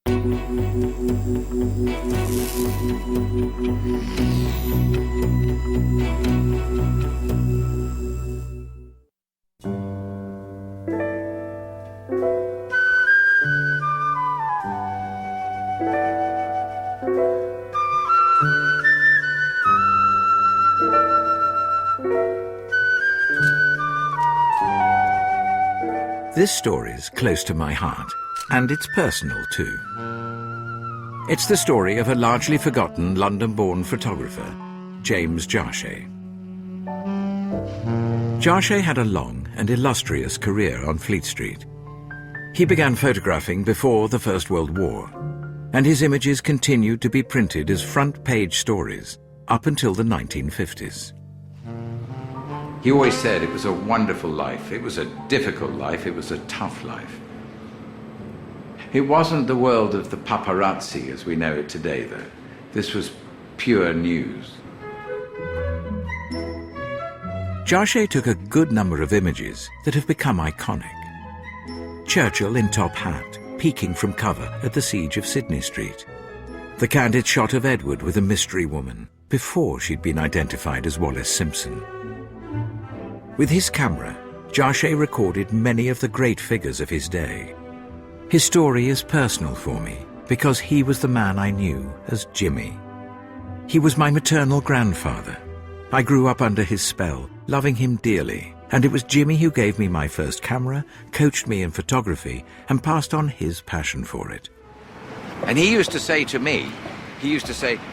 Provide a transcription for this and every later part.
This story's close to my heart, and it's personal too. It's the story of a largely forgotten London-born photographer, James Suchet. Suchet had a long and illustrious career on Fleet Street. He began photographing before the First World War, and his images continued to be printed as front-page stories up until the 1950s. He always said it was a wonderful life. It was a difficult life. It was a tough life. It wasn't the world of the paparazzi as we know it today, though. This was pure news. Suchet took a good number of images that have become iconic. Churchill in top hat, peeking from cover at the siege of Sydney Street. The candid shot of Edward with a mystery woman before she'd been identified as Wallace Simpson. With his camera, Suchet recorded many of the great figures of his day. His story is personal for me because he was the man I knew as Jimmy. He was my maternal grandfather. I grew up under his spell, loving him dearly, and it was Jimmy who gave me my first camera, coached me in photography, and passed on his passion for it. And he used to say to me,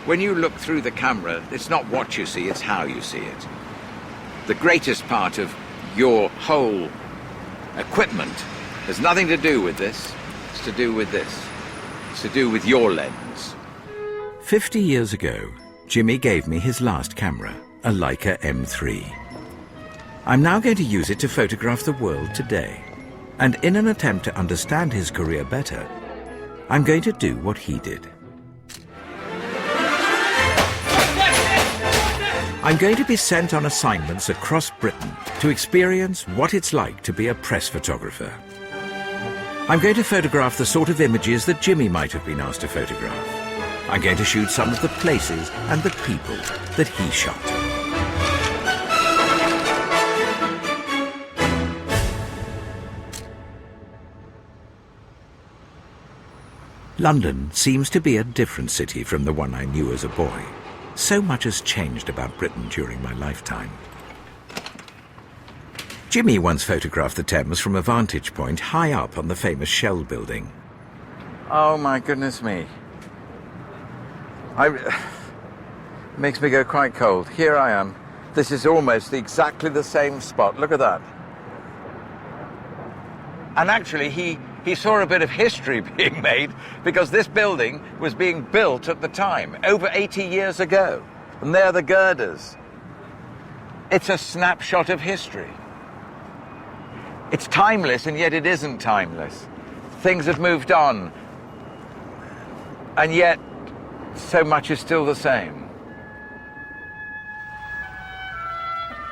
when you look through the camera, it's not what you see, it's how you see it. The greatest part of your whole equipment has nothing to do with this. It's to do with this. It's to do with your lens. 50 years ago, Jimmy gave me his last camera, a Leica M3. I'm now going to use it to photograph the world today. And in an attempt to understand his career better, I'm going to do what he did. I'm going to be sent on assignments across Britain to experience what it's like to be a press photographer. I'm going to photograph the sort of images that Jimmy might have been asked to photograph. I'm going to shoot some of the places and the people that he shot. London seems to be a different city from the one I knew as a boy. So much has changed about Britain during my lifetime. Jimmy once photographed the Thames from a vantage point high up on the famous Shell building. Oh my goodness me. Makes me go quite cold. Here I am. This is almost exactly the same spot. Look at that. And actually he saw a bit of history being made because this building was being built at the time, over 80 years ago. And there are the girders. It's a snapshot of history. It's timeless, and yet it isn't timeless. Things have moved on, and yet so much is still the same.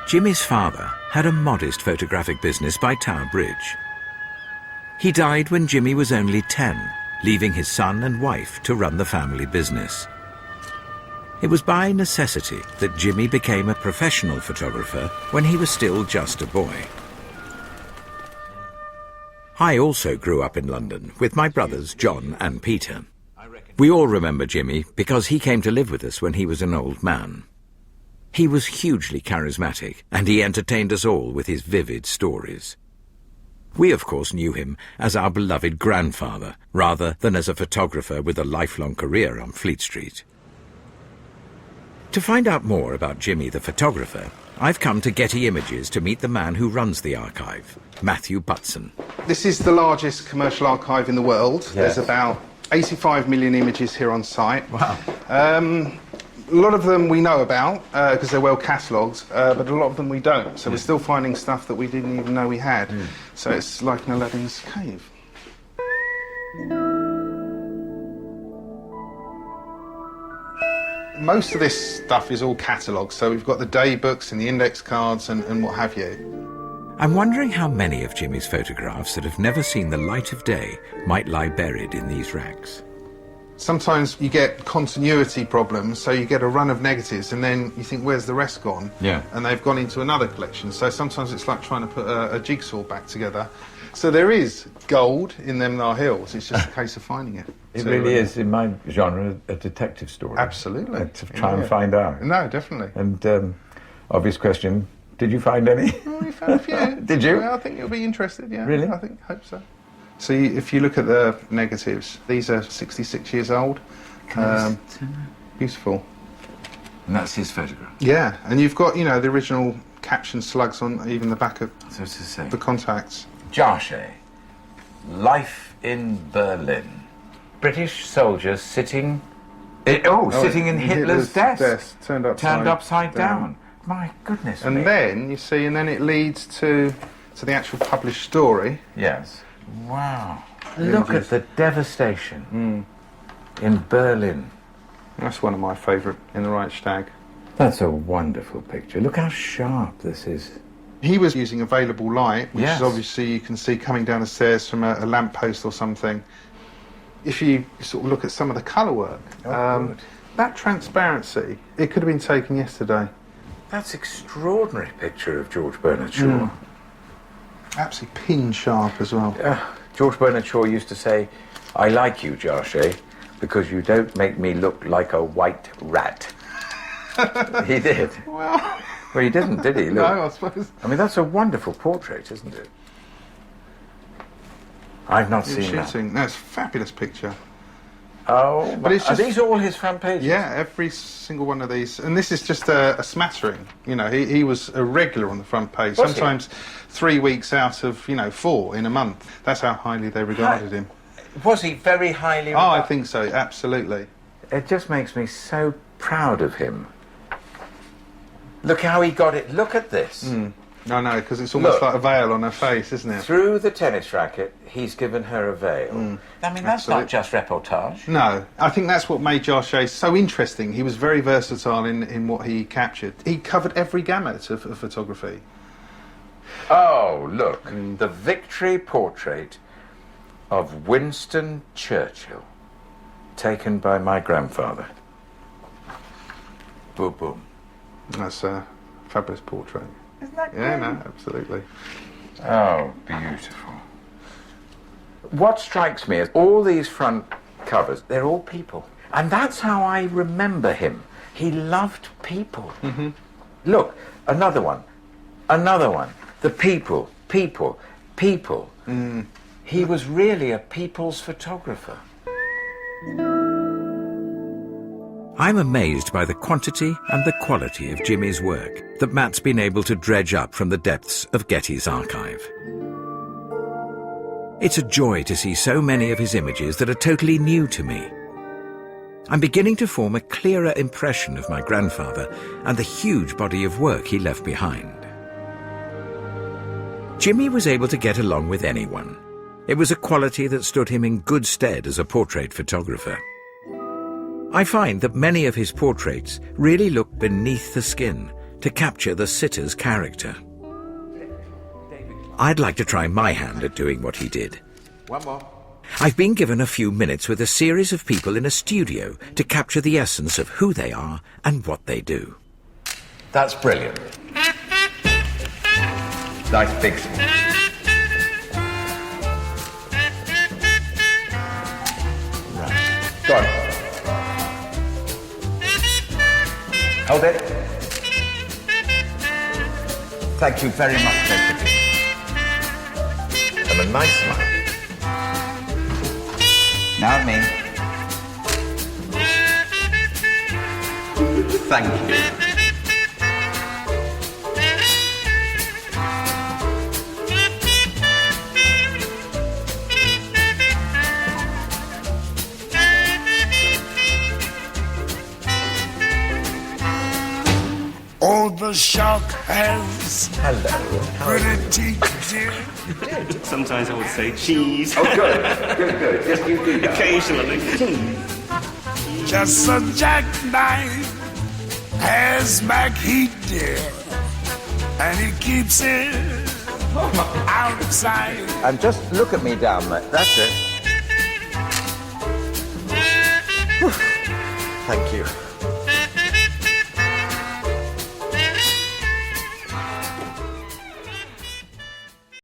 Jimmy's father had a modest photographic business by Tower Bridge. He died when Jimmy was only 10, leaving his son and wife to run the family business. It was by necessity that Jimmy became a professional photographer when he was still just a boy. I also grew up in London with my brothers John and Peter. We all remember Jimmy because he came to live with us when he was an old man. He was hugely charismatic, and he entertained us all with his vivid stories. We, of course, knew him as our beloved grandfather, rather than as a photographer with a lifelong career on Fleet Street. To find out more about Jimmy the photographer, I've come to Getty Images to meet the man who runs the archive, Matthew Butson. This is the largest commercial archive in the world. Yes. There's about 85 million images here on site. Wow. A lot of them we know about because they're well catalogued, but a lot of them we don't. So we're still finding stuff that we didn't even know we had. So it's like an Aladdin's cave. Most of this stuff is all catalogued, so we've got the day books and the index cards and what have you. I'm wondering how many of Jimmy's photographs that have never seen the light of day might lie buried in these racks. Sometimes you get continuity problems, so you get a run of negatives and then you think, where's the rest gone? Yeah. And they've gone into another collection. So sometimes it's like trying to put a jigsaw back together. So there is gold in them Nar Hills, it's just a case of finding it. It really is, in my genre, a detective story. Absolutely. To try and find out. No, definitely. And obvious question, did you find any? Well, we found a few. Did you? Well, I think you'll be interested, yeah. Really? Hope so. So if you look at the negatives, these are 66 years old. Beautiful. And that's his photograph? Yeah, and you've got, you know, the original caption slugs on even the back of So to say. the contacts. Suchet. Life in Berlin. British soldiers sitting... sitting in Hitler's desk. Turned upside down. My goodness And me. then, you see, and then it leads to the actual published story. Yes. Wow. Look at the devastation in Berlin. That's one of my favourite in the Reichstag. That's a wonderful picture. Look how sharp this is. He was using available light, which Yes. is obviously you can see coming down the stairs from a lamppost or something. If you sort of look at some of the colour work, good. that transparency, it could have been taken yesterday. That's extraordinary picture of George Bernard Shaw. Absolutely pin sharp as well. George Bernard Shaw used to say, I like you, Suchet, because you don't make me look like a white rat. He did. Well, Well, he didn't, did he? Look. no, I suppose. I mean, that's a wonderful portrait, isn't it? I've not seen that. Shooting. No, it's a fabulous picture. Oh, But it's are just- these all his front pages? Yeah, every single one of these. And this is just a smattering. You know, he was a regular on the front page. Was he? Sometimes 3 weeks out of, 4 in a month. That's how highly they regarded him. Was he very highly Oh, I regarded? think so, absolutely. It just makes me so proud of him. Look how he got it. Look at this. No, because it's almost Look. like a veil on her face, isn't it? Through the tennis racket, he's given her a veil. I mean, that's not Absolutely. just reportage. No, I think that's what made Suchet so interesting. He was very versatile in what he captured. He covered every gamut of photography. Oh, look. The victory portrait of Winston Churchill, taken by my grandfather. Boom, boom. That's a fabulous portrait. Isn't that Yeah, no, absolutely. Oh, beautiful. What strikes me is all these front covers, they're all people. And that's how I remember him. He loved people. Look, another one. The people. He was really a people's photographer. I'm amazed by the quantity and the quality of Jimmy's work that Matt's been able to dredge up from the depths of Getty's archive. It's a joy to see so many of his images that are totally new to me. I'm beginning to form a clearer impression of my grandfather and the huge body of work he left behind. Jimmy was able to get along with anyone. It was a quality that stood him in good stead as a portrait photographer. I find that many of his portraits really look beneath the skin to capture the sitter's character. I'd like to try my hand at doing what he did. One more. I've been given a few minutes with a series of people in a studio to capture the essence of who they are and what they do. That's brilliant. Nice big smile. Right. Go on. Hold it. Thank you very much, Josephine. And a nice smile. Now at me. Thank you. Oh, the shark has Hello. pretty teeth, dear. Sometimes I would say cheese. Oh, good. Good. Just you do that. Occasionally. Just a jackknife has back heat, dear. And he keeps it outside. And just look at me down there. That's it. Thank you.